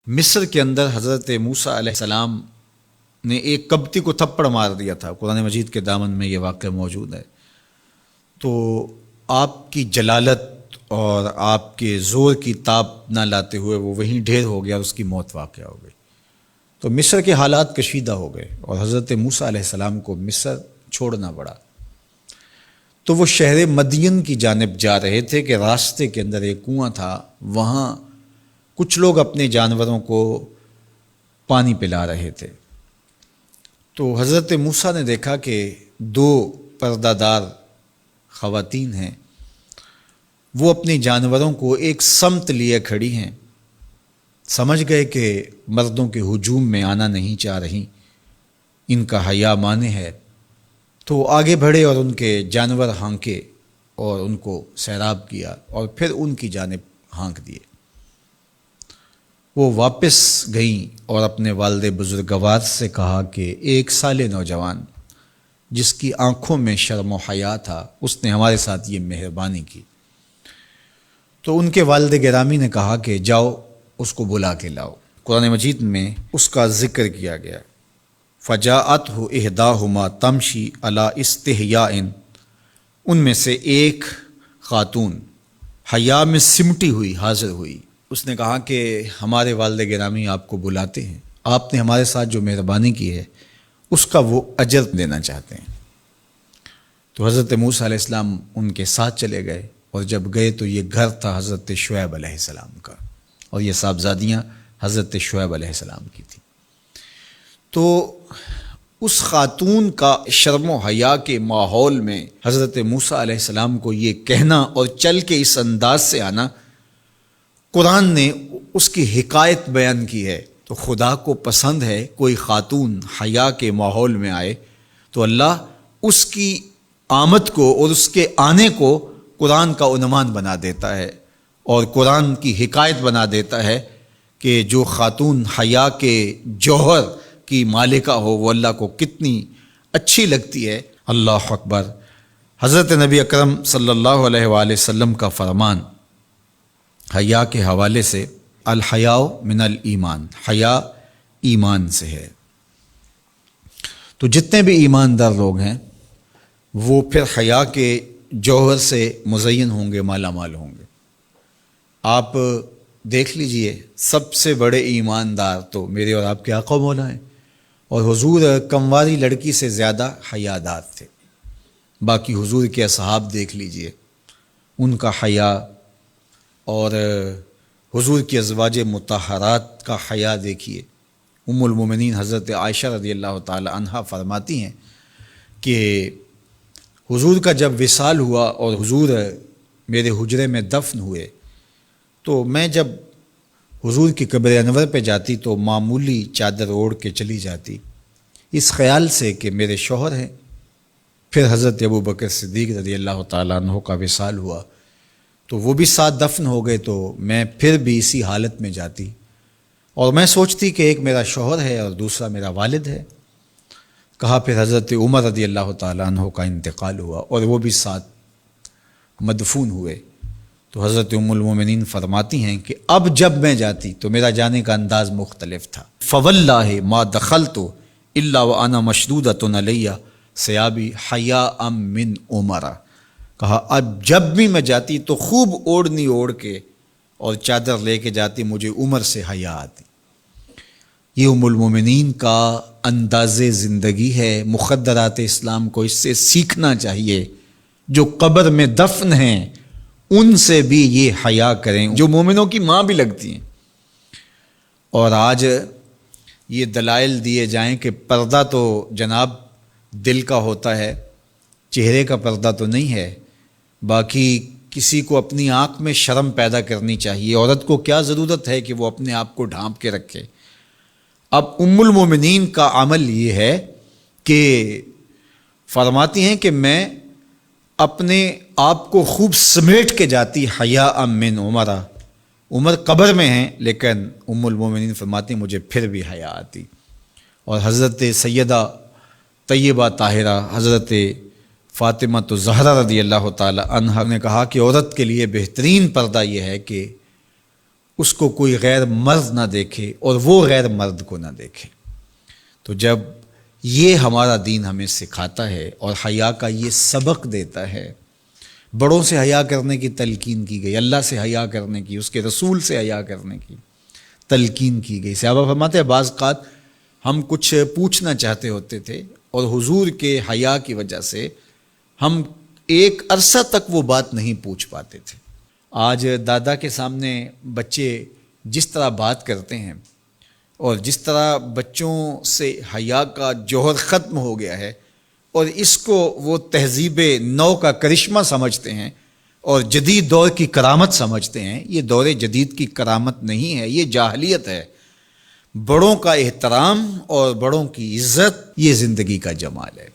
مصر کے اندر حضرت موسیٰ علیہ السلام نے ایک کبتی کو تھپڑ مار دیا تھا۔ قرآن مجید کے دامن میں یہ واقعہ موجود ہے۔ تو آپ کی جلالت اور آپ کے زور کی تاب نہ لاتے ہوئے وہ وہیں ڈھیر ہو گیا اور اس کی موت واقع ہو گئی۔ تو مصر کے حالات کشیدہ ہو گئے اور حضرت موسیٰ علیہ السلام کو مصر چھوڑنا پڑا۔ تو وہ شہر مدین کی جانب جا رہے تھے کہ راستے کے اندر ایک کنواں تھا، وہاں کچھ لوگ اپنے جانوروں کو پانی پلا رہے تھے۔ تو حضرت موسیٰ نے دیکھا کہ دو پردہ دار خواتین ہیں، وہ اپنے جانوروں کو ایک سمت لیے کھڑی ہیں۔ سمجھ گئے کہ مردوں کے ہجوم میں آنا نہیں چاہ رہی، ان کا حیا مانے ہے۔ تو آگے بڑھے اور ان کے جانور ہانکے اور ان کو سیراب کیا اور پھر ان کی جانب ہانک دیے۔ وہ واپس گئیں اور اپنے والد بزرگوار سے کہا کہ ایک سال نوجوان جس کی آنکھوں میں شرم و حیا تھا، اس نے ہمارے ساتھ یہ مہربانی کی۔ تو ان کے والد گرامی نے کہا کہ جاؤ اس کو بلا کے لاؤ۔ قرآن مجید میں اس کا ذکر کیا گیا۔ فجاءتہ احداہما تمشی علی استحیاء، ان میں سے ایک خاتون حیا میں سمٹی ہوئی حاضر ہوئی۔ اس نے کہا کہ ہمارے والد گرامی آپ کو بلاتے ہیں، آپ نے ہمارے ساتھ جو مہربانی کی ہے اس کا وہ اجر دینا چاہتے ہیں۔ تو حضرت موسیٰ علیہ السلام ان کے ساتھ چلے گئے، اور جب گئے تو یہ گھر تھا حضرت شعیب علیہ السلام کا، اور یہ صاحبزادیاں حضرت شعیب علیہ السلام کی تھیں۔ تو اس خاتون کا شرم و حیا کے ماحول میں حضرت موسیٰ علیہ السلام کو یہ کہنا اور چل کے اس انداز سے آنا، قرآن نے اس کی حکایت بیان کی ہے۔ تو خدا کو پسند ہے کوئی خاتون حیا کے ماحول میں آئے تو اللہ اس کی آمد کو اور اس کے آنے کو قرآن کا عنوان بنا دیتا ہے، اور قرآن کی حکایت بنا دیتا ہے کہ جو خاتون حیا کے جوہر کی مالکہ ہو وہ اللہ کو کتنی اچھی لگتی ہے۔ اللہ اکبر۔ حضرت نبی اکرم صلی اللہ علیہ وآلہ وسلم کا فرمان حیا کے حوالے سے، الحیاء من الایمان، حیا ایمان سے ہے۔ تو جتنے بھی ایماندار لوگ ہیں وہ پھر حیا کے جوہر سے مزین ہوں گے، مالا مال ہوں گے۔ آپ دیکھ لیجئے سب سے بڑے ایماندار تو میرے اور آپ کے آقا مولا ہیں، اور حضور کمواری لڑکی سے زیادہ حیادار تھے۔ باقی حضور کے اصحاب دیکھ لیجئے، ان کا حیا، اور حضور کی ازواج مطہرات کا حیا دیکھیے۔ ام المومنین حضرت عائشہ رضی اللہ تعالی عنہا فرماتی ہیں کہ حضور کا جب وصال ہوا اور حضور میرے حجرے میں دفن ہوئے، تو میں جب حضور کی قبر انور پہ جاتی تو معمولی چادر اوڑھ کے چلی جاتی، اس خیال سے کہ میرے شوہر ہیں۔ پھر حضرت ابوبکر صدیق رضی اللہ تعالیٰ عنہ کا وصال ہوا تو وہ بھی ساتھ دفن ہو گئے، تو میں پھر بھی اسی حالت میں جاتی اور میں سوچتی کہ ایک میرا شوہر ہے اور دوسرا میرا والد ہے۔ کہا پھر حضرت عمر رضی اللہ تعالیٰ عنہ کا انتقال ہوا اور وہ بھی ساتھ مدفون ہوئے۔ تو حضرت ام المومنین فرماتی ہیں کہ اب جب میں جاتی تو میرا جانے کا انداز مختلف تھا۔ فواللہ ما دخلت الا وانا مشدودۃ علی ثیابی حیاء من عمر۔ کہا اب جب بھی میں جاتی تو خوب اوڑھنی اوڑھ کے اور چادر لے کے جاتی، مجھے عمر سے حیا آتی۔ یہ ام المومنین کا انداز زندگی ہے۔ مخدرات اسلام کو اس سے سیکھنا چاہیے۔ جو قبر میں دفن ہیں ان سے بھی یہ حیا کریں، جو مومنوں کی ماں بھی لگتی ہیں۔ اور آج یہ دلائل دیے جائیں کہ پردہ تو جناب دل کا ہوتا ہے، چہرے کا پردہ تو نہیں ہے۔ باقی کسی کو اپنی آنکھ میں شرم پیدا کرنی چاہیے۔ عورت کو کیا ضرورت ہے کہ وہ اپنے آپ کو ڈھانپ کے رکھے؟ اب ام المومنین کا عمل یہ ہے کہ فرماتی ہیں کہ میں اپنے آپ کو خوب سمیٹ کے جاتی حیاء من عمر۔ عمر قبر میں ہیں لیکن ام المومنین فرماتی ہیں مجھے پھر بھی حیا آتی۔ اور حضرت سیدہ طیبہ طاہرہ حضرت فاطمہ الزہرا رضی اللہ تعالی عنہا نے کہا کہ عورت کے لیے بہترین پردہ یہ ہے کہ اس کو کوئی غیر مرد نہ دیکھے اور وہ غیر مرد کو نہ دیکھے۔ تو جب یہ ہمارا دین ہمیں سکھاتا ہے اور حیا کا یہ سبق دیتا ہے، بڑوں سے حیا کرنے کی تلقین کی گئی، اللہ سے حیا کرنے کی، اس کے رسول سے حیا کرنے کی تلقین کی گئی۔ صحابہ فرماتے ہیں بعض اوقات ہم کچھ پوچھنا چاہتے ہوتے تھے اور حضور کے حیا کی وجہ سے ہم ایک عرصہ تک وہ بات نہیں پوچھ پاتے تھے۔ آج دادا کے سامنے بچے جس طرح بات کرتے ہیں اور جس طرح بچوں سے حیا کا جوہر ختم ہو گیا ہے اور اس کو وہ تہذیب نو کا کرشمہ سمجھتے ہیں اور جدید دور کی کرامت سمجھتے ہیں، یہ دور جدید کی کرامت نہیں ہے، یہ جاہلیت ہے۔ بڑوں کا احترام اور بڑوں کی عزت یہ زندگی کا جمال ہے۔